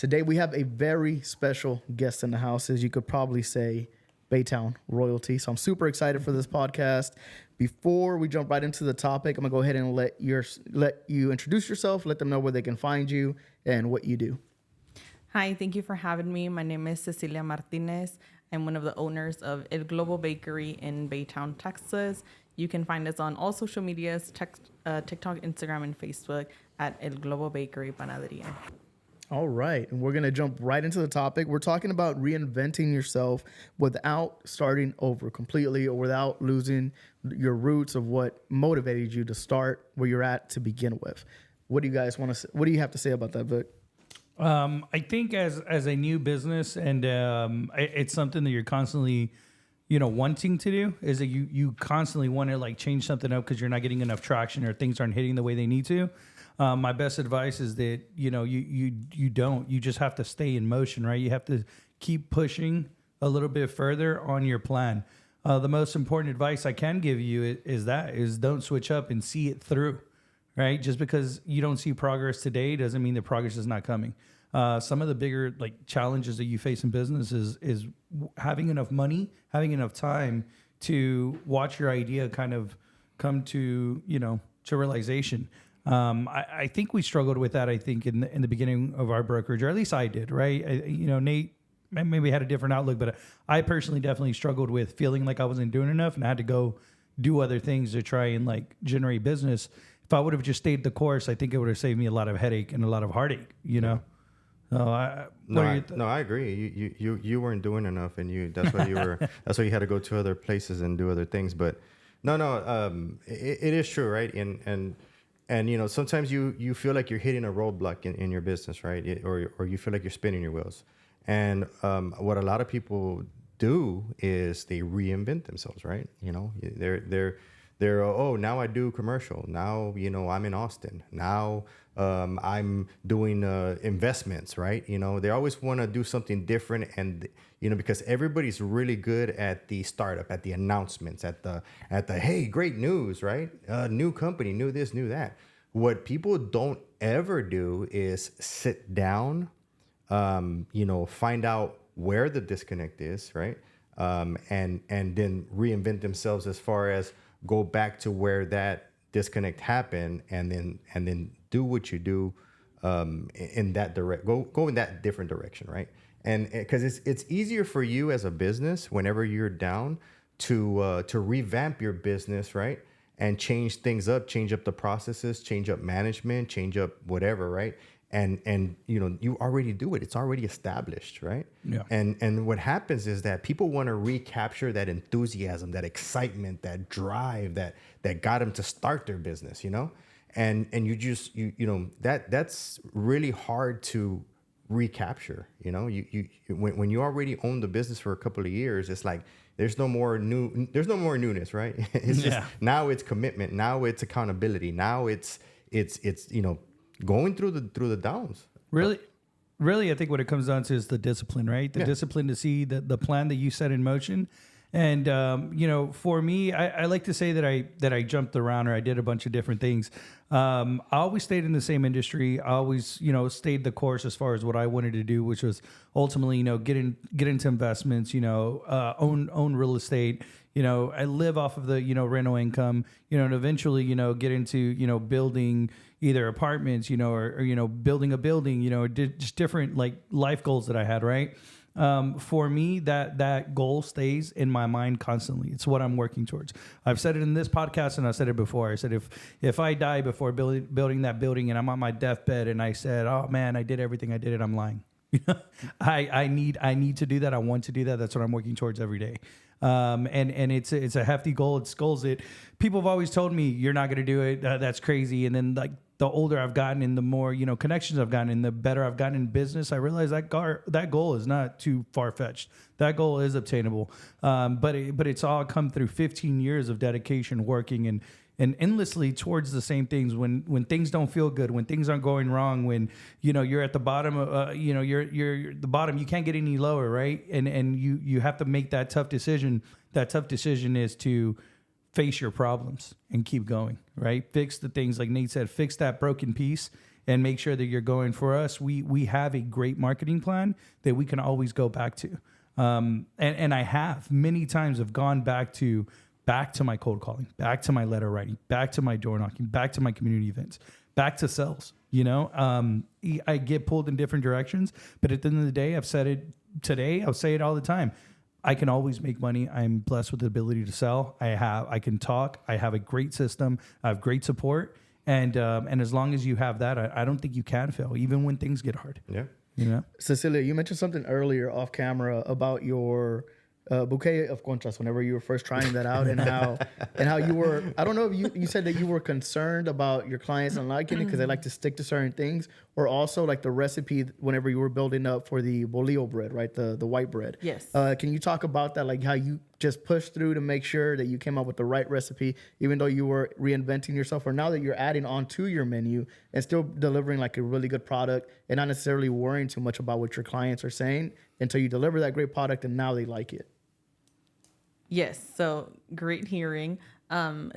Today we have a very special guest in the house, as you could probably say, Baytown royalty. So I'm super excited for this podcast. Before we jump right into the topic, I'm gonna go ahead and let you introduce yourself, let them know where they can find you and what you do. Hi, thank you for having me. My name is Cecilia Martinez. I'm one of the owners of El Globo Bakery in Baytown, Texas. You can find us on all social medias, TikTok, Instagram, and Facebook at El Globo Bakery Panaderia. All right, and we're going to jump right into the topic. We're talking about reinventing yourself without starting over completely or without losing your roots of what motivated you to start where you're at to begin with. What do you guys want to say? What do you have to say about that, Vick? I think as a new business, and it's something that you're constantly, wanting to do, is that you constantly want to like change something up because you're not getting enough traction or things aren't hitting the way they need to. My best advice is that, you just have to stay in motion, right? You have to keep pushing a little bit further on your plan. The most important advice I can give you is don't switch up and see it through, right? Just because you don't see progress today doesn't mean the progress is not coming. Some of the bigger like challenges that you face in business is having enough money, having enough time to watch your idea kind of come to realization. I think we struggled with that. I think in the beginning of our brokerage, or at least I did. Right? Nate maybe had a different outlook, but I personally definitely struggled with feeling like I wasn't doing enough, and I had to go do other things to try and like generate business. If I would have just stayed the course, I think it would have saved me a lot of headache and a lot of heartache. I agree. You weren't doing enough, and that's why that's why you had to go to other places and do other things. But it is true, right? And sometimes you feel like you're hitting a roadblock in your business, right? Or you feel like you're spinning your wheels. And what a lot of people do is they reinvent themselves, right? They're now I do commercial. Now I'm in Austin. Now I'm doing investments, right? They always want to do something different, and because everybody's really good at the startup, at the announcements, at the hey, great news, right? New company, new this, new that. What people don't ever do is sit down, find out where the disconnect is, right? And then reinvent themselves as far as go back to where that disconnect happened, and then do what you do in that go in that different direction, right? And because it's easier for you as a business whenever you're down to revamp your business, right? And change things up, change up the processes, change up management, change up whatever, right? And you already do it. It's already established, right? Yeah. And what happens is that people want to recapture that enthusiasm, that excitement, that drive that got them to start their business, And you just that's really hard to recapture. When you already own the business for a couple of years, it's like there's no more newness, right? It's just now it's commitment, now it's accountability, now it's going through the downs. Really, I think what it comes down to is the discipline, right? The discipline to see the plan that you set in motion. And, for me, I like to say that I jumped around, or I did a bunch of different things. I always stayed in the same industry. I always, stayed the course as far as what I wanted to do, which was ultimately, get into investments, own real estate. I live off of the, rental income, and eventually, get into, building either apartments, or building a building, or just different like life goals that I had, right? For me, that goal stays in my mind constantly. It's what I'm working towards. I've said it in this podcast, and I said it before. I said if I die before building that building and I'm on my deathbed and I said, oh man, I did everything, I did it, I'm lying. I need to do that. I want to do that. That's what I'm working towards every day. And it's a hefty goal. It's goals that people have always told me you're not going to do it. That's crazy. And then like the older I've gotten and the more, connections I've gotten and the better I've gotten in business, I realize that goal is not too far fetched. That goal is obtainable. But it's all come through 15 years of dedication, working and endlessly towards the same things. When things don't feel good, when things aren't going wrong, when you're at the bottom, you're the bottom, you can't get any lower, right? And you have to make that tough decision. That tough decision is to face your problems and keep going, right? Fix the things like Nate said, fix that broken piece and make sure that you're going. For us, we have a great marketing plan that we can always go back to. And I have many times have gone back to my cold calling, back to my letter writing, back to my door knocking, back to my community events, back to sales. I get pulled in different directions, but at the end of the day, I've said it today, I'll say it all the time. I can always make money. I'm blessed with the ability to sell. I can talk. I have a great system. I have great support. And as long as you have that, I don't think you can fail, even when things get hard. Yeah. Cecilia, you mentioned something earlier off camera about your bouquet of conchas whenever you were first trying that out, and how you were, I don't know if you said that you were concerned about your clients not liking it because they like to stick to certain things, or also like the recipe whenever you were building up for the bolillo bread, right? The white bread. Yes. Can you talk about that? Like how you just pushed through to make sure that you came up with the right recipe, even though you were reinventing yourself, or now that you're adding on to your menu and still delivering like a really good product and not necessarily worrying too much about what your clients are saying until you deliver that great product and now they like it. Yes, so great hearing.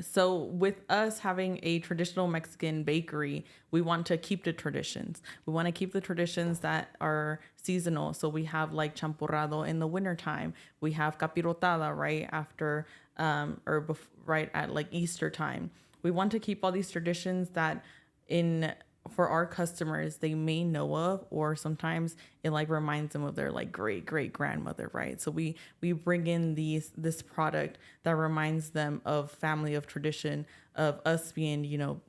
So with us having a traditional Mexican bakery, we want to keep the traditions. We want to keep the traditions that are seasonal. So we have like champurrado in the wintertime. We have capirotada right after right at like Easter time. We want to keep all these traditions that for our customers they may know of, or sometimes it like reminds them of their like great grandmother, right? So we bring in this product that reminds them of family, of tradition, of us being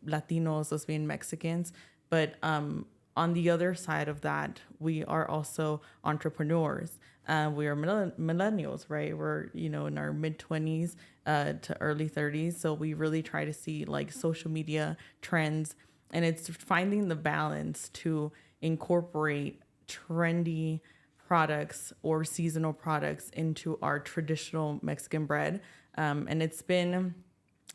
Latinos, us being Mexicans. But on the other side of that, we are also entrepreneurs. We are millennials, right? We're in our mid-20s to early 30s, so we really try to see like social media trends. And it's finding the balance to incorporate trendy products or seasonal products into our traditional Mexican bread. And it's been,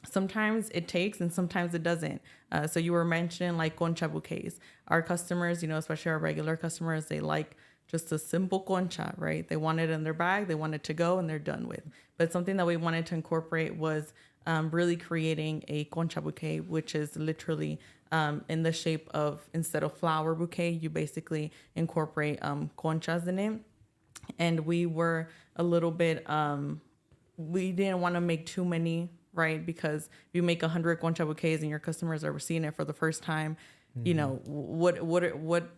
sometimes it takes and sometimes it doesn't. So you were mentioning like concha bouquets. Our customers, especially our regular customers, they like just a simple concha, right? They want it in their bag, they want it to go, and they're done with. But something that we wanted to incorporate was really creating a concha bouquet, which is literally in the shape of, instead of flower bouquet, you basically incorporate conchas in it. And we were a little bit, we didn't want to make too many, right? Because if you make 100 concha bouquets and your customers are seeing it for the first time, what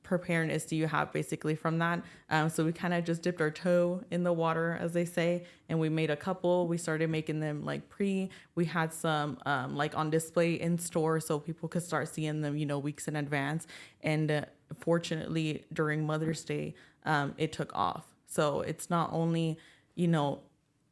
preparedness do you have basically from that? So we kind of just dipped our toe in the water, as they say, and we made a couple. We started making them like we had some like on display in store so people could start seeing them, weeks in advance. And fortunately, during Mother's Day, it took off. So it's not only,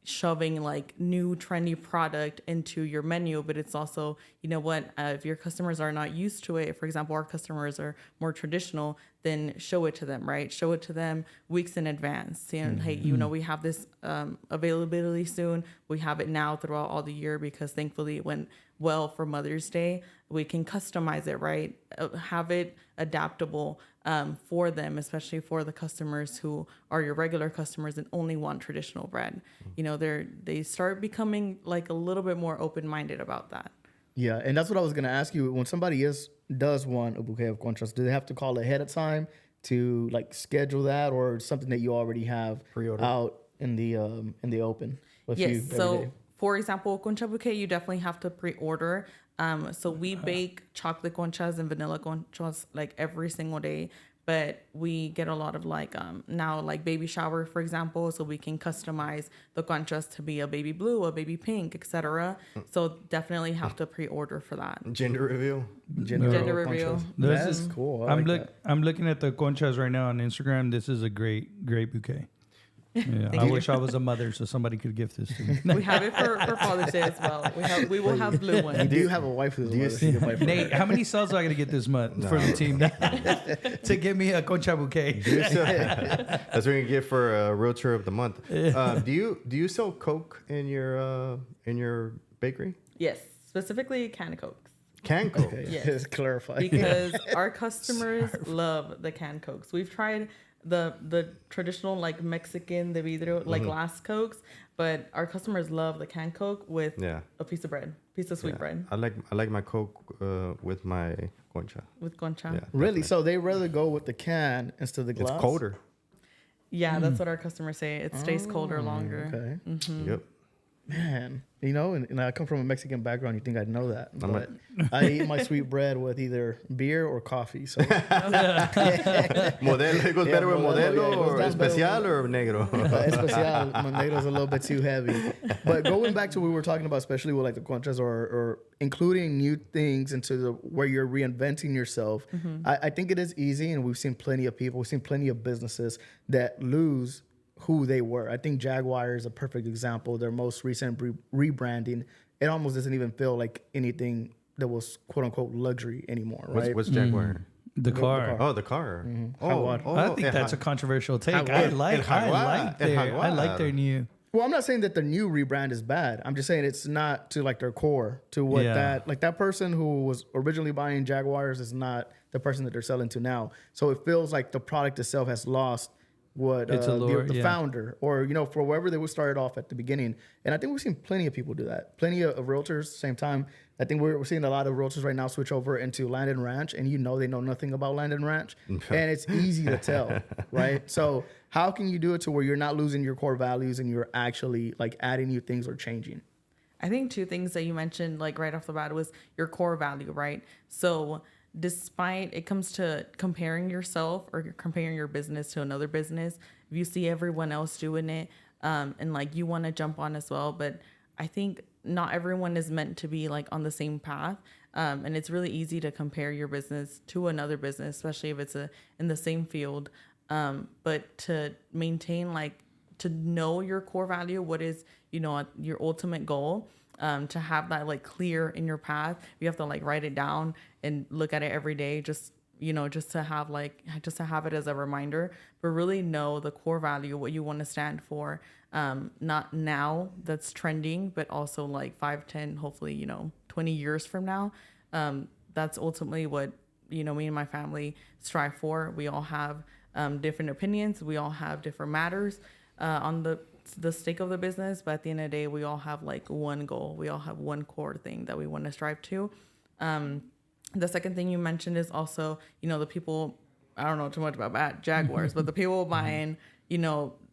shoving like new trendy product into your menu, but it's also, if your customers are not used to it, for example, our customers are more traditional, then show it to them, right? Show it to them weeks in advance, saying, hey, we have this availability soon. We have it now throughout all the year because thankfully it went well for Mother's Day. We can customize it, right? Have it adaptable for them, especially for the customers who are your regular customers and only want traditional bread. They start becoming like a little bit more open-minded about that. Yeah, and that's what I was gonna ask you. When somebody does want a bouquet of conchas, do they have to call ahead of time to like schedule that, or something that you already have Pre-order out in the open with you Yes. every So, day? for example, concha bouquet, you definitely have to pre-order. So we bake chocolate conchas and vanilla conchas like every single day. But we get a lot of now like baby shower, for example, so we can customize the conchas to be a baby blue, a baby pink, etc. So definitely have to pre-order for that. Gender reveal. Gender reveal. That is cool. I'm looking at the conchas right now on Instagram. This is a great bouquet. Yeah, I wish I was a mother so somebody could gift this to me. We have it for Father's Day as well. We will have blue ones. Do you have a wife who's a mother? She can buy for Nate, how many sales do I got to get this month for the team to give me a concha bouquet? That's what you get for a realtor of the month. Do you sell Coke in your bakery? Yes, specifically canned Cokes. Canned Coke. Okay, Yes. just clarify. Because our customers love the canned Cokes. We've tried the traditional like Mexican de vidrio like glass Cokes, but our customers love the canned Coke with a piece of sweet bread. I like my Coke with my concha. With concha. Yeah, Really? definitely. So they rather go with the can instead of the glass? It's colder. Yeah, that's what our customers say. It stays colder longer. Okay. Yep. Man, and I come from a Mexican background. You think I'd know that, but I eat my sweet bread with either beer or coffee. So Modelo, it goes better with Modelo it goes or down better Especial or Negro. Especial, Mondero's a little bit too heavy. But going back to what we were talking about, especially with like the conchas or including new things into where you're reinventing yourself, I think it is easy, and we've seen plenty of businesses that lose who they were. I think Jaguar is a perfect example. Their most recent rebranding, it almost doesn't even feel like anything that was quote unquote luxury anymore, right? What's Jaguar? The car. Oh, the car. I think that's a controversial take. I like their new. Well, I'm not saying that the new rebrand is bad. I'm just saying it's not to like their core, to what that person who was originally buying Jaguars is not the person that they're selling to now. So it feels like the product itself has lost what the founder, or for wherever they started off at the beginning. And I think we've seen plenty of people do that. Plenty of realtors. Same time, I think we're seeing a lot of realtors right now switch over into land and ranch, and they know nothing about land and ranch, and it's easy to tell, right? So how can you do it to where you're not losing your core values and you're actually like adding new things or changing? I think two things that you mentioned like right off the bat was your core value, right? So despite it comes to comparing yourself or comparing your business to another business, if you see everyone else doing it, and like you want to jump on as well, but I think not everyone is meant to be like on the same path. And it's really easy to compare your business to another business, especially if it's in the same field. But to maintain, to know your core value, what is, your ultimate goal, to have that like clear in your path, you have to like write it down and look at it every day, just to have it as a reminder, but really know the core value, what you want to stand for, not now that's trending, but also like 5, 10, hopefully, 20 years from now. That's ultimately what, me and my family strive for. We all have different opinions. We all have different matters on the stake of the business, but at the end of the day, we all have like one goal. We all have one core thing that we want to strive to. The second thing you mentioned is also, the people, I don't know too much about Jaguars, but the people buying,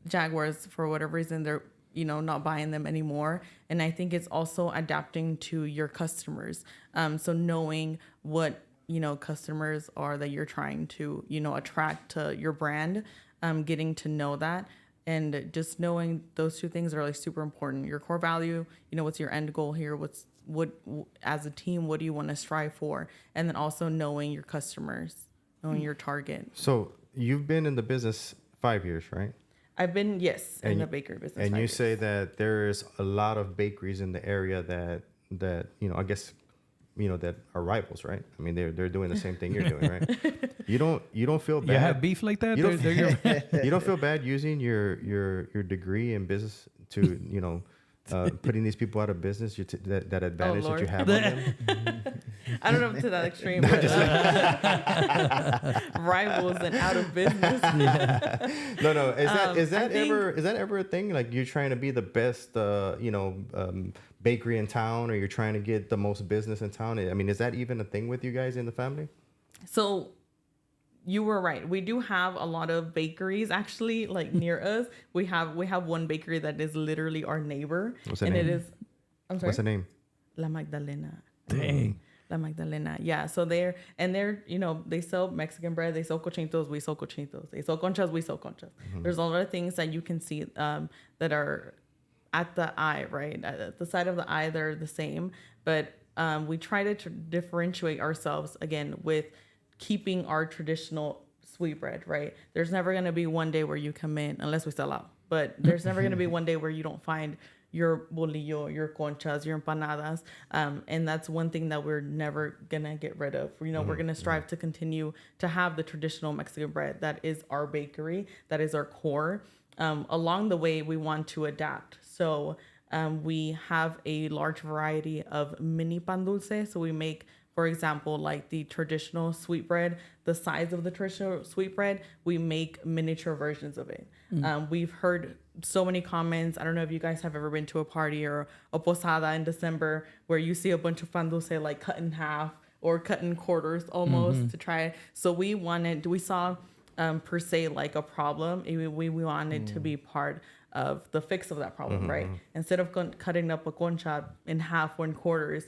Jaguars for whatever reason, they're, not buying them anymore. And I think it's also adapting to your customers. So knowing what, customers are that you're trying to, attract to your brand, getting to know that. And just knowing those two things are like super important. Your core value, what's your end goal here? What as a team, what do you want to strive for? And then also knowing your customers, knowing your target. So you've been in the business 5 years, right? I've been, in the bakery business. And you say that there's a lot of bakeries in the area that I guess, that are rivals, right? I mean, they're doing the same thing you're doing, right? You don't feel bad. You have beef like that? You don't feel bad using your degree in business to, putting these people out of business, that advantage that you have on them? I don't know to that extreme, but rivals and out of business. No. Is that ever a thing? Like you're trying to be the best, bakery in town, or you're trying to get the most business in town? I mean, is that even a thing with you guys in the family? So you were right. We do have a lot of bakeries actually, like near us. We have one bakery that is literally our neighbor. What's the name? It is. I'm sorry. What's the name? La Magdalena. Dang. La Magdalena. Yeah. So they're they sell Mexican bread. They sell cochitos. We sell cochitos. They sell conchas. We sell conchas. Mm-hmm. There's a lot of things that you can see that are at the eye, right? At the side of the eye, they're the same. But we try to differentiate ourselves again with keeping our traditional sweetbread, right? There's never going to be one day where you come in, unless we sell out, but there's never going to be one day where you don't find your bolillo, your conchas, your empanadas. And that's one thing that we're never going to get rid of. We're going to strive to continue to have the traditional Mexican bread. That is our bakery. That is our core. Along the way, we want to adapt. So we have a large variety of mini pan dulce. So we make, for example, like the traditional sweetbread, the size of the traditional sweetbread, we make miniature versions of it. We've heard so many comments. I don't know if you guys have ever been to a party or a posada in December where you see a bunch of pan dulce like cut in half or cut in quarters almost to try. So we saw per se like a problem. We wanted to be part of the fix of that problem, right? Instead of cutting up a concha in half or in quarters,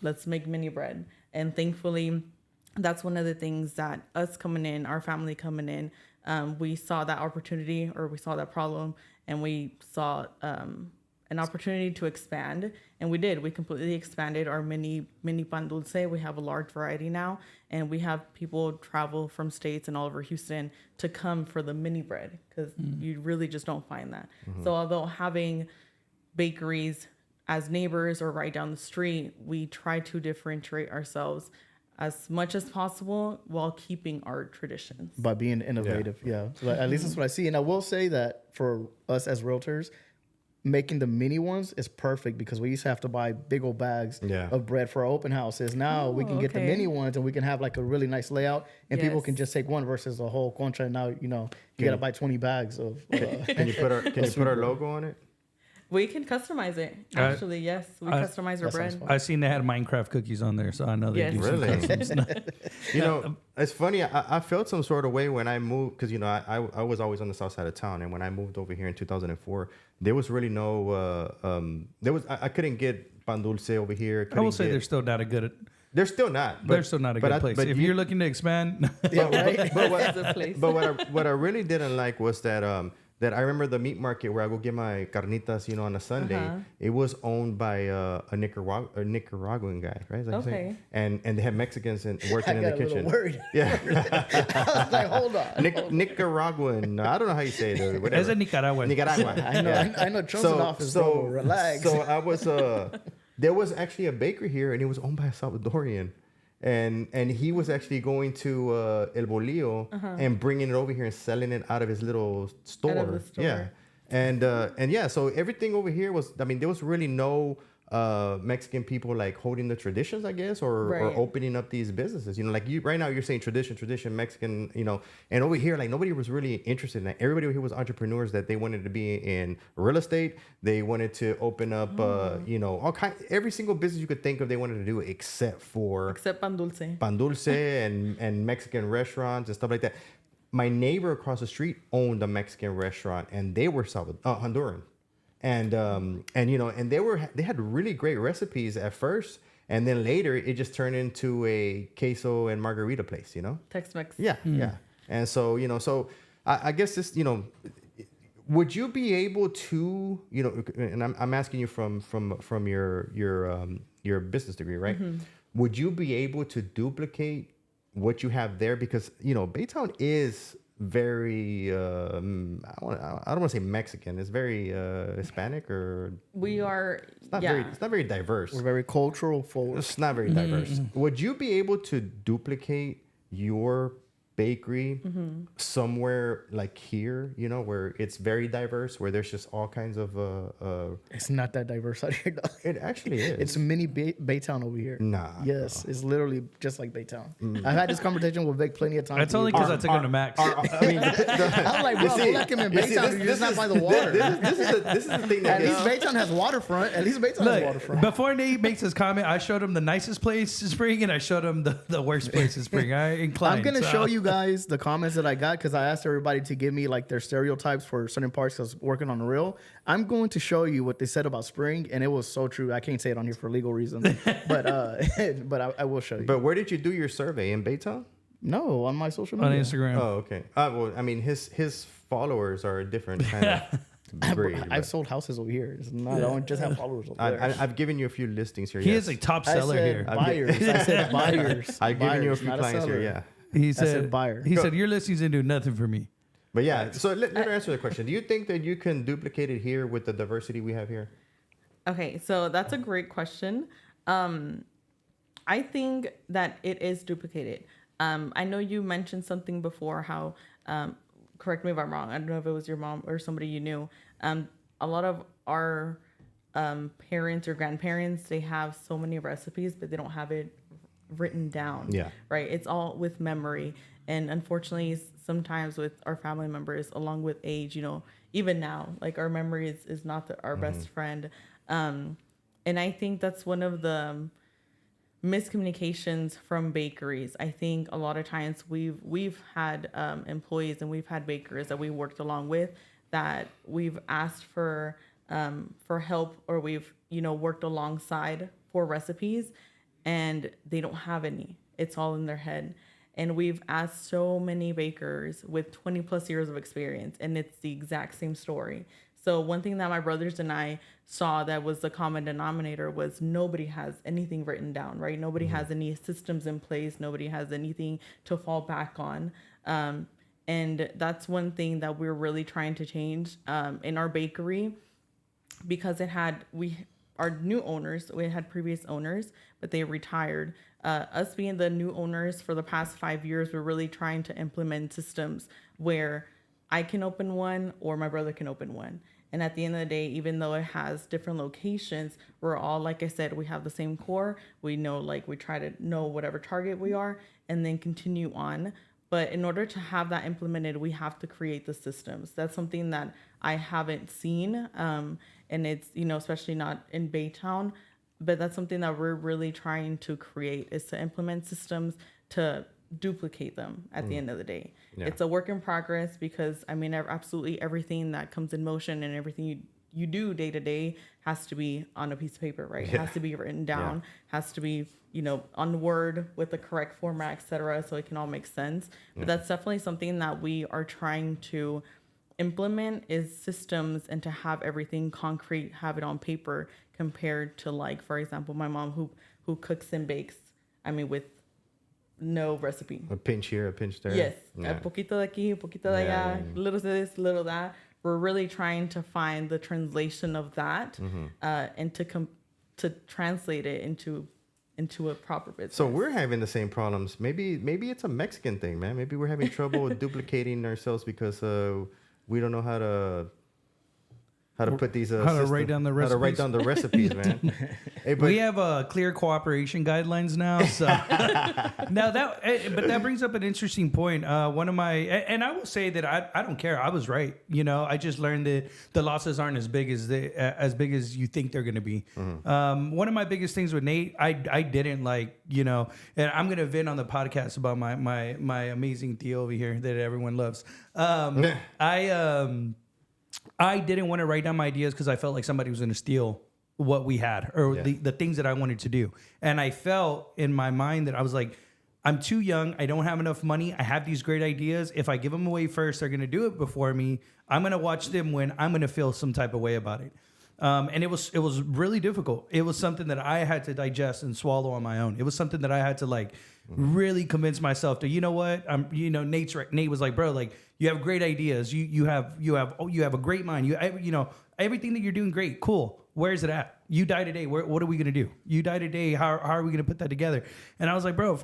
let's make mini bread. And thankfully, that's one of the things that us coming in, our family coming in, we saw that opportunity, or we saw that problem, and we saw an opportunity to expand, and we did. We completely expanded our mini pan dulce. We have a large variety now, and we have people travel from states and all over Houston to come for the mini bread, because you really just don't find that. So although having bakeries as neighbors or right down the street, we try to differentiate ourselves as much as possible while keeping our traditions. By being innovative, yeah. Like, at least that's what I see. And I will say that for us as realtors, making the mini ones is perfect, because we used to have to buy big old bags of bread for our open houses. Now we can get the mini ones, and we can have like a really nice layout, and people can just take one versus a whole concha. And now, you know, you got to buy 20 bags of. Can you put our logo on it? We can customize it. Actually, yes. We customize our bread. I seen they had Minecraft cookies on there, so I know they do really some custom stuff. You know, it's funny. I felt some sort of way when I moved, because, you know, I was always on the south side of town. And when I moved over here in 2004, there was really no, I couldn't get pan dulce over here. I will say they're still not a good. They're still not. They're still not a good place. But if you're looking to expand, but what I really didn't like was that that I remember the meat market where I go get my carnitas, you know, on a Sunday. It was owned by a Nicaraguan guy, right? Like okay. And they had Mexicans working in the kitchen. I got a little worried. Yeah. I was like, hold on. Nicaraguan. I don't know how you say it. Whatever. It's a Nicaraguan. I know Trump's in office. So relax. So I was there was actually a bakery here, and it was owned by a Salvadorian. And he was actually going to El Bolillo and bringing it over here and selling it out of his little store. Out of the store. Yeah. And yeah, so everything over here was, I mean, there was really no Mexican people like holding the traditions, I guess, or opening up these businesses. You know, like you right now you're saying tradition, Mexican, you know, and over here, like nobody was really interested in that. Everybody over here was entrepreneurs that they wanted to be in real estate. They wanted to open up, you know, every single business you could think of, they wanted to do except pan dulce and Mexican restaurants and stuff like that. My neighbor across the street owned a Mexican restaurant, and they were Honduran. And you know, and they had really great recipes at first, and then later it just turned into a queso and margarita place, you know? Tex-Mex. Yeah, yeah. And so, you know, I guess this, you know, would you be able to, you know, and I'm asking you from your business degree, right? Would you be able to duplicate what you have there? Because, you know, Baytown is very I don't want to say Mexican. It's very Hispanic, or we are. It's not very diverse. We're very cultural forward. It's not very diverse. Would you be able to duplicate your bakery somewhere like here, you know, where it's very diverse, where there's just all kinds of it's not that diverse out here, though. It actually is. It's mini Baytown over here. Nah. Yes, it's literally just like Baytown. I've had this conversation with Vic plenty of times. That's only because I took him to Max. I was like, bro, we'll like him in Baytown. You're just not by the water. This is the thing that at least Baytown has waterfront. At least Baytown has waterfront. Before Nate makes his comment, I showed him the nicest place to spring, and I showed him the worst place to spring. I'm gonna show you guys the comments that I got, because I asked everybody to give me like their stereotypes for certain parts, because I was working on the reel. I'm going to show you what they said about spring, and it was so true. I can't say it on here for legal reasons, but I will show you. But where did you do your survey? In Baytown? No, on my social media. On Instagram. Oh, okay. Well, I mean, his followers are a different kind of breed. I've sold houses over here. It's not, I don't just have followers over there. I've given you a few listings here. He is a top seller here. Buyers. I said buyers. I've given you a few clients here. Yeah. He said buyer. He said your listings didn't do nothing for me. But yeah, so let me answer the question. Do you think that you can duplicate it here with the diversity we have here? Okay, so that's a great question. I think that it is duplicated. I know you mentioned something before, how, correct me if I'm wrong, I don't know if it was your mom or somebody you knew. A lot of our parents or grandparents, they have so many recipes, but they don't have it written down. Yeah. Right? It's all with memory. And unfortunately, sometimes with our family members, along with age, you know, even now, like our memory is not our best friend. And I think that's one of the miscommunications from bakeries. I think a lot of times we've had employees and we've had bakers that we worked along with that we've asked for help, or we've worked alongside for recipes, and they don't have any. It's all in their head. And we've asked so many bakers with 20 plus years of experience, and it's the exact same story. So one thing that my brothers and I saw that was the common denominator was nobody has anything written down, right? Nobody has any systems in place. Nobody has anything to fall back on. And that's one thing that we're really trying to change in our bakery, because our new owners, we had previous owners, but they retired. Us being the new owners for the past 5 years, we're really trying to implement systems where I can open one or my brother can open one. And at the end of the day, even though it has different locations, we're all, like I said, we have the same core. We know, we try to know whatever target we are and then continue on. But in order to have that implemented, we have to create the systems. That's something that I haven't seen. And it's, especially not in Baytown, but that's something that we're really trying to create, is to implement systems to duplicate them at the end of the day. Yeah. It's a work in progress, because absolutely everything that comes in motion and everything you do day to day has to be on a piece of paper, right? Yeah. It has to be written down, has to be, on Word with the correct format, etc., so it can all make sense. But that's definitely something that we are trying to implement, is systems, and to have everything concrete, have it on paper, compared to, for example, my mom who cooks and bakes, with no recipe. A pinch here, a pinch there. Yes. Yeah. A poquito de aquí, a poquito de allá, little this, little that. We're really trying to find the translation of that and to translate it into a proper business. So we're having the same problems. Maybe it's a Mexican thing, man. Maybe we're having trouble with duplicating ourselves because we don't know how to put these how to write down the recipes. How to write down the recipes, man. Hey, we have clear cooperation guidelines now. So now but that brings up an interesting point. One of my, and I will say that I don't care. I was right. I just learned that the losses aren't as big as you think they're going to be. One of my biggest things with Nate, I didn't and I'm going to vent on the podcast about my amazing Theo over here that everyone loves. I didn't want to write down my ideas because I felt like somebody was going to steal what we had, or the things that I wanted to do. And I felt in my mind that I was like, I'm too young. I don't have enough money. I have these great ideas. If I give them away first, they're going to do it before me. I'm going to watch them win. I'm going to feel some type of way about it. And it was really difficult. It was something that I had to digest and swallow on my own. It was something that I had to really convince myself to, Nate's right. Nate was like, bro, you have great ideas. You have a great mind. Everything that you're doing great. Cool. Where's it at? You die today. What are we going to do? You die today. How are we going to put that together? And I was like, bro,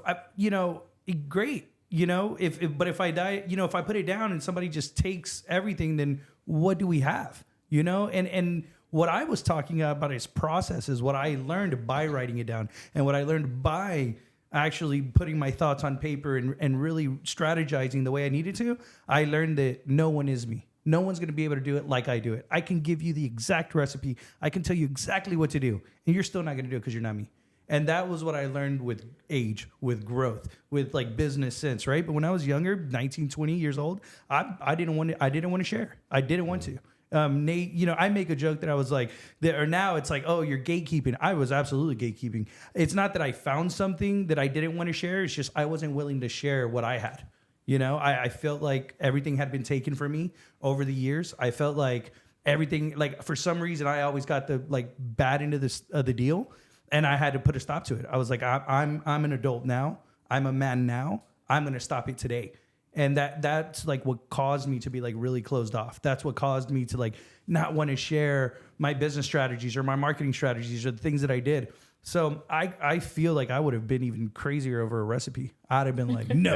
great. But if I die, if I put it down and somebody just takes everything, then what do we have? And what I was talking about is processes, what I learned by writing it down, and what I learned by actually putting my thoughts on paper and really strategizing the way I needed to. I learned that no one is me. No one's going to be able to do it like I do it. I can give you the exact recipe. I can tell you exactly what to do, and you're still not going to do it because you're not me. And that was what I learned with age, with growth, with business sense, right? But when I was younger, 19, 20 years old, I didn't want to share. I didn't want to. Nate, I make a joke that I was like, now it's like, oh, you're gatekeeping. I was absolutely gatekeeping. It's not that I found something that I didn't want to share. It's just I wasn't willing to share what I had. I felt like everything had been taken from me over the years. I felt like everything, for some reason, I always got the bad end of the deal, and I had to put a stop to it. I was like, I'm an adult now. I'm a man now. I'm going to stop it today. And that's what caused me to be really closed off. That's what caused me to not want to share my business strategies or my marketing strategies or the things that I did. So I feel like I would have been even crazier over a recipe. I'd have been like, no.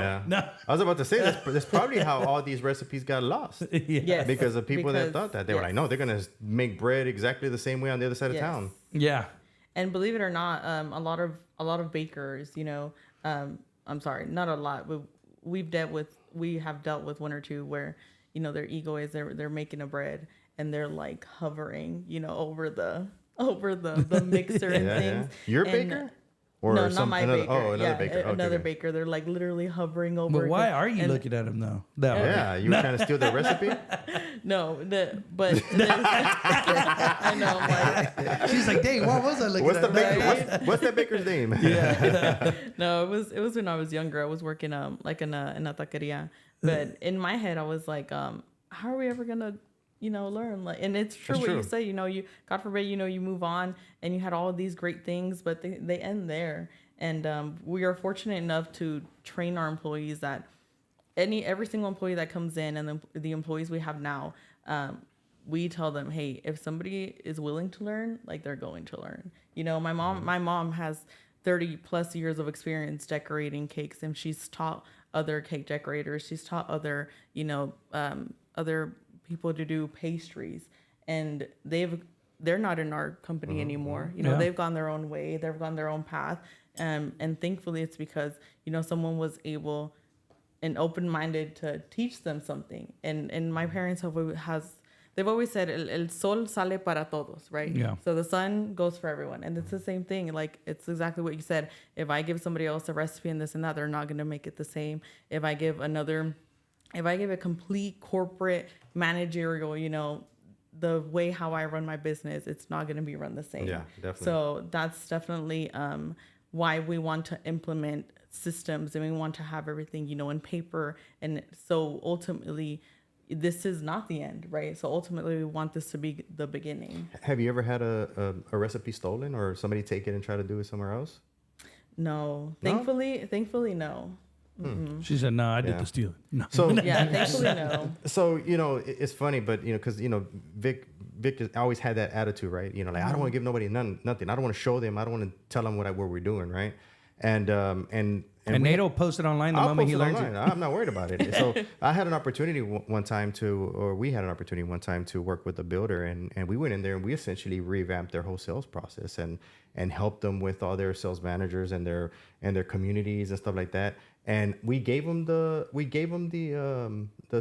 I was about to say that's probably how all these recipes got lost. Yes, because of people that thought that. They were like, no, they're going to make bread exactly the same way on the other side of town. Yeah. And believe it or not, a lot of bakers, I'm sorry, not a lot, but we have dealt with one or two where, their ego is they're making a bread and they're hovering, over the mixer and things. You're a baker? Or no, not my another, baker. Oh, another baker. Okay, Another okay. baker. They're like literally hovering over. But why are you looking at him though? That way. Yeah, you were trying to steal their recipe? No, I know. I'm like, She's like, dang, what was I looking What's at? the baker? What's that baker's name? no, it was when I was younger. I was working like in a taqueria, but in my head I was like, how are we ever gonna learn? Like, and it's true you say. You God forbid, you move on and you had all of these great things, but they end there. And we are fortunate enough to train our employees that every single employee that comes in, and the employees we have now, we tell them, hey, if somebody is willing to learn, like, they're going to learn. My mom has 30 plus years of experience decorating cakes, and she's taught other cake decorators. She's taught other other people to do pastries, and they're not in our company anymore. They've gone their own way. They've gone their own path. And thankfully it's because, someone was able and open-minded to teach them something. And my parents they've always said, el sol sale para todos, right? Yeah. So the sun goes for everyone. And it's the same thing. Like, it's exactly what you said. If I give somebody else a recipe and this and that, they're not going to make it the same. If I give a complete corporate managerial, the way how I run my business, it's not going to be run the same. Yeah, definitely. So that's definitely why we want to implement systems, and we want to have everything, in paper. And so ultimately, this is not the end, right? So ultimately, we want this to be the beginning. Have you ever had a recipe stolen, or somebody take it and try to do it somewhere else? No, thankfully, no. She said, "No, I did the stealing." No. So Yeah, thankfully, no. So it's funny, but because Vick has always had that attitude, right? I don't want to give nobody nothing. I don't want to show them. I don't want to tell them what we're doing, right? And Nate will post it online the moment he learns it. I'm not worried about it. So I had an opportunity one time we had an opportunity one time to work with a builder, and we went in there and we essentially revamped their whole sales process and helped them with all their sales managers and their communities and stuff like that. And we gave them the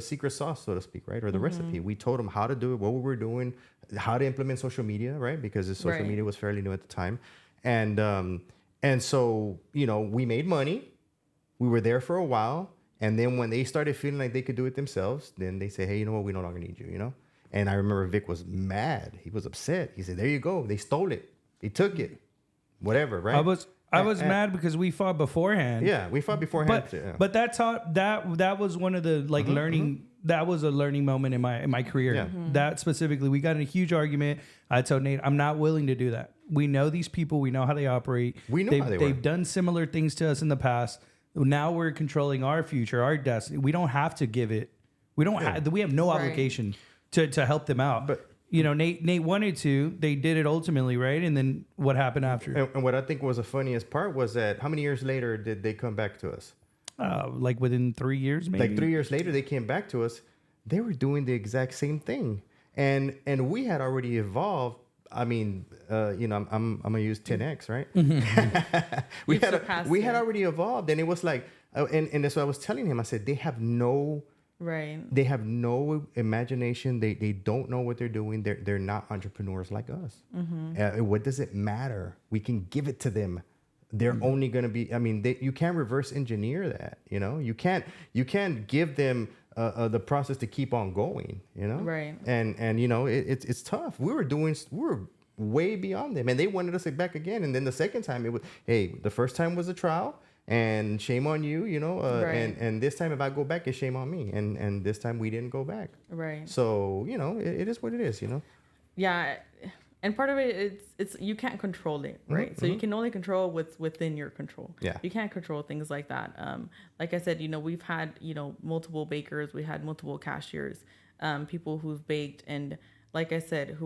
secret sauce, so to speak, right? Or the recipe. We told them how to do it, what we were doing, how to implement social media, right? Because the social media was fairly new at the time. And so, we made money. We were there for a while. And then when they started feeling like they could do it themselves, then they say, hey, you know what? We no longer need you, And I remember Vick was mad. He was upset. He said, there you go. They stole it. They took it. Whatever, right? I was mad because we fought beforehand. Yeah, we fought beforehand. But that was one of the learning. That was a learning moment in my career. Yeah. That specifically, we got in a huge argument. I told Nate, I'm not willing to do that. We know these people. We know how they operate. We know how they work. They've done similar things to us in the past. Now we're controlling our future, our destiny. We don't have to give it. We don't. We have no obligation to help them out. But Nate wanted to. They did it ultimately, right? And then what happened after? And what I think was the funniest part was that how many years later did they come back to us? Like within 3 years, maybe. Like 3 years later, they came back to us. They were doing the exact same thing, and we had already evolved. I mean, I'm gonna use 10x, right? we had already evolved, and it was like, and that's what I was telling him. I said they have no. Right. They have no imagination. They don't know what they're doing. They're not entrepreneurs like us. What does it matter? We can give it to them. They're only going to be. I mean, you can't reverse engineer that. You can't give them the process to keep on going. Right. And it's tough. We were way beyond them, and they wanted us back again. And then the second time it was, hey, the first time was a trial. And shame on you, right. and this time if I go back, it's shame on me. And this time we didn't go back. Right. So, it is what it is, Yeah. And part of it, it's you can't control it, right? So you can only control what's within your control. Yeah. You can't control things like that. Like I said, we've had, multiple bakers, we had multiple cashiers, people who've baked. And like I said,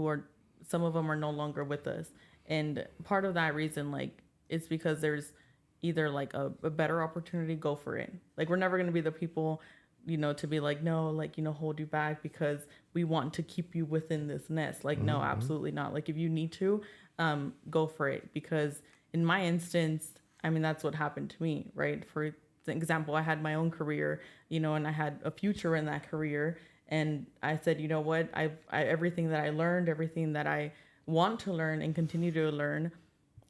some of them are no longer with us. And part of that reason, it's because there's either a better opportunity, go for it. We're never going to be the people, to be no, hold you back because we want to keep you within this nest. No, absolutely not. If you need to, go for it. Because in my instance, I mean, that's what happened to me, right? For example, I had my own career, and I had a future in that career. And I said, you know what, I everything that I learned, everything that I want to learn and continue to learn,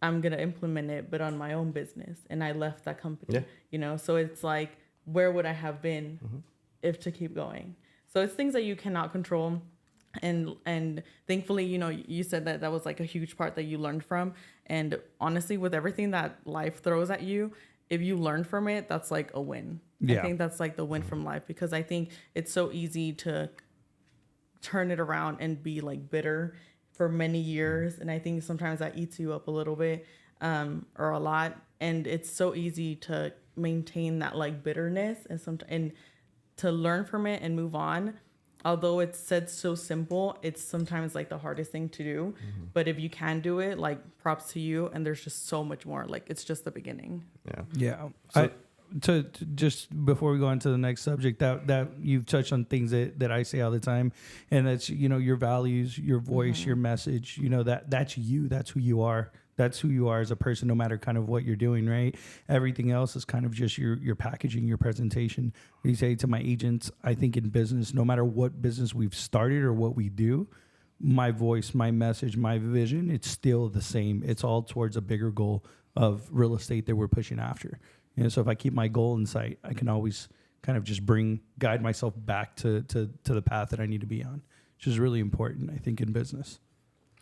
I'm going to implement it, but on my own business. And I left that company, Yeah. you know? So it's like, where would I have been if to keep going? So it's things that you cannot control. And thankfully, you know, you said that was like a huge part that you learned from. And honestly, with everything that life throws at you, if you learn from it, that's like a win. Yeah. I think that's like the win from life, because I think it's so easy to turn it around and be like bitter for many years. And I think sometimes that eats you up a little bit, or a lot. And it's so easy to maintain that like bitterness and to learn from it and move on. Although it's said so simple, it's sometimes like the hardest thing to do. But if you can do it, like, props to you. And there's just so much more. Like, it's just the beginning. Yeah. So, to just before we go on to the next subject, that you've touched on things that I say all the time, and that's, you know, your values, your voice, your message, you know, that's you, that's who you are. That's who you are as a person, no matter kind of what you're doing, right? Everything else is kind of just your packaging, your presentation. You say to my agents, I think in business, no matter what business we've started or what we do, my voice, my message, my vision, it's still the same. It's all towards a bigger goal of real estate that we're pushing after. And so if I keep my goal in sight, I can always kind of just guide myself back to the path that I need to be on, which is really important, I think, in business.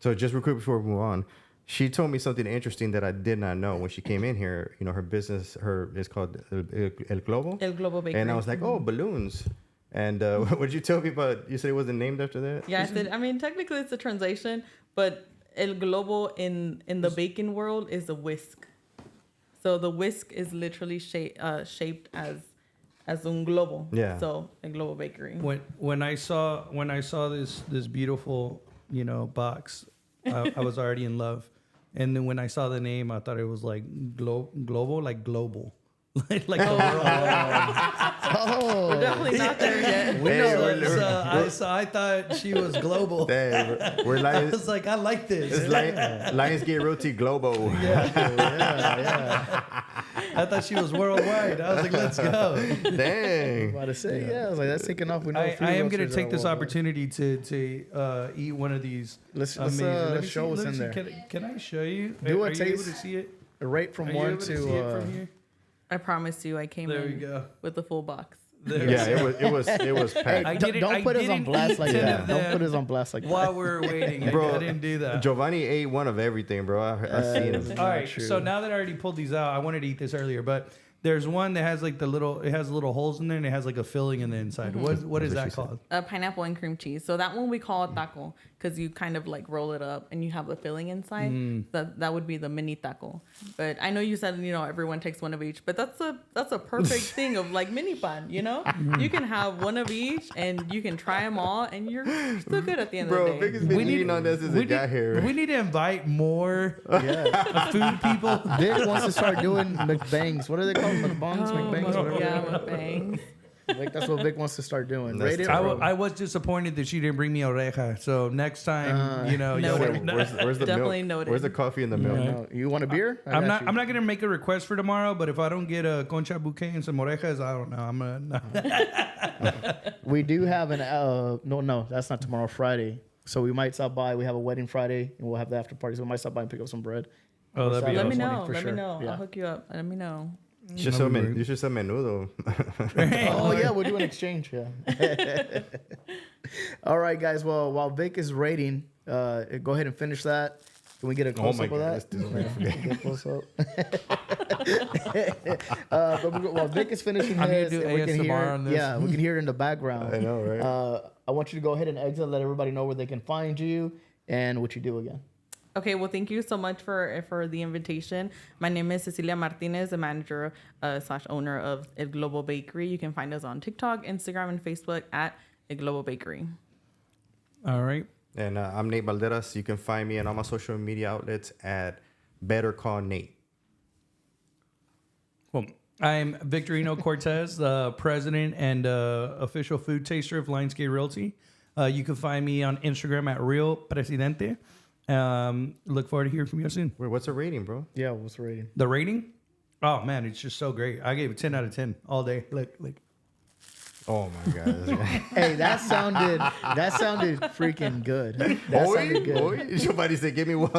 So just real quick before we move on, she told me something interesting that I did not know when she came in here. You know, her business, is called El Globo. El Globo Bakery. And I was like, oh, balloons. And what did you tell me about? You said it wasn't named after that? Yeah, I said, I mean, technically it's a translation, but El Globo in the baking world is a whisk. So the whisk is literally shaped as un globo. Yeah. So El Globo Bakery. When I saw this beautiful, you know, box, I was already in love. And then when I saw the name, I thought it was like global, like global. like the world. We're definitely not there yet. So I thought she was global. Dang, we're I Lions. was like, I like this. It's Lionsgate Roti Globo. Yeah. I thought she was worldwide. I was like, let's go. Dang. About to say, yeah. I was like, that's taking off. We know I am going to take this opportunity to eat one of these. Let's amazing. Let me show see, us let in me see. there. Can I show you? Do a Are you able taste. to see it? Rate from Are you 1 able to see it from to. here? I promise you, I came There in we go. with the full box. Yeah, it was packed. Don't put us on blast like that. Don't put us on blast like that. While we're waiting, Bro, I didn't do that. Giovanni ate one of everything, bro. I seen him. All right, true. so now that I already pulled these out, I wanted to eat this earlier, but there's one that has like it has little holes in there, and it has like a filling in the inside. What is that called? Pineapple and cream cheese. So that one we call a taco because you kind of like roll it up and you have the filling inside. That would be the mini taco. But I know you said, you know, everyone takes one of each, but that's a perfect thing of like mini pan, you know? You can have one of each and you can try them all and you're still good at the end of the Bro, day. Vick has been eating on this since he got here. We need to invite more food people. Vic wants to start doing McBangs. What are they called? McBongs, McBangs, whatever. Yeah, mukbangs. Like, that's what Vic wants to start doing. That's Rate it terrible. from- I was disappointed that she didn't bring me oreja. So next time, you know, no. Where's the Definitely milk? noted. Where's the coffee and the milk? No, you want a beer? I'm not gonna make a request for tomorrow, but if I don't get a concha bouquet and some orejas, I don't know. I'm gonna. We do have an no, that's not tomorrow. Friday. So we might stop by. We have a wedding Friday, and we'll have the after party. So we might stop by and pick up some bread. Oh, that'd be Let awesome. me Morning know. for Let sure. me know. Yeah. I'll hook you up. Let me know. You should sell menudo. Oh yeah, we'll do an exchange. Yeah. All right, guys. Well, while Vic is rating, go ahead and finish that. Can we get a close up of that? Get a close up. While Vic is finishing I'm gonna his, do and we can ASMR hear, on this. yeah, we can hear it in the background. I know, right? I want you to go ahead and exit. Let everybody know where they can find you and what you do again. Okay, well, thank you so much for the invitation. My name is Cecilia Martinez, the manager / owner of El Globo Bakery. You can find us on TikTok, Instagram, and Facebook at El Globo Bakery. All right. And I'm Nate Valderas. You can find me on all my social media outlets at Better Call Nate. Well, I'm Victorino Cortez, the president and official food taster of Lionsgate Realty. You can find me on Instagram at Real Presidente. Look forward to hearing from you soon. Wait, what's the rating, bro? Yeah, what's the rating? The rating? Oh man, it's just so great. I gave it 10 out of 10 all day. Look. Oh my god! Hey, that sounded freaking good. That sounded good. Jovani said, "Give me one."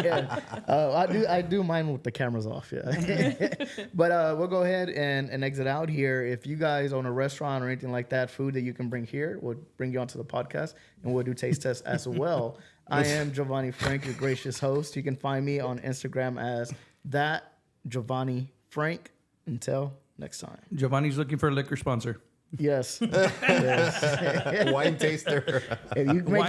Yeah. I do mine with the cameras off. Yeah. But we'll go ahead and exit out here. If you guys own a restaurant or anything like that, food that you can bring here, we'll bring you onto the podcast and we'll do taste tests as well. I am Jovani Frank, your gracious host. You can find me on Instagram as that Jovani Frank. Until next time. Jovani's looking for a liquor sponsor. Yes. Yes. Wine taster. If you make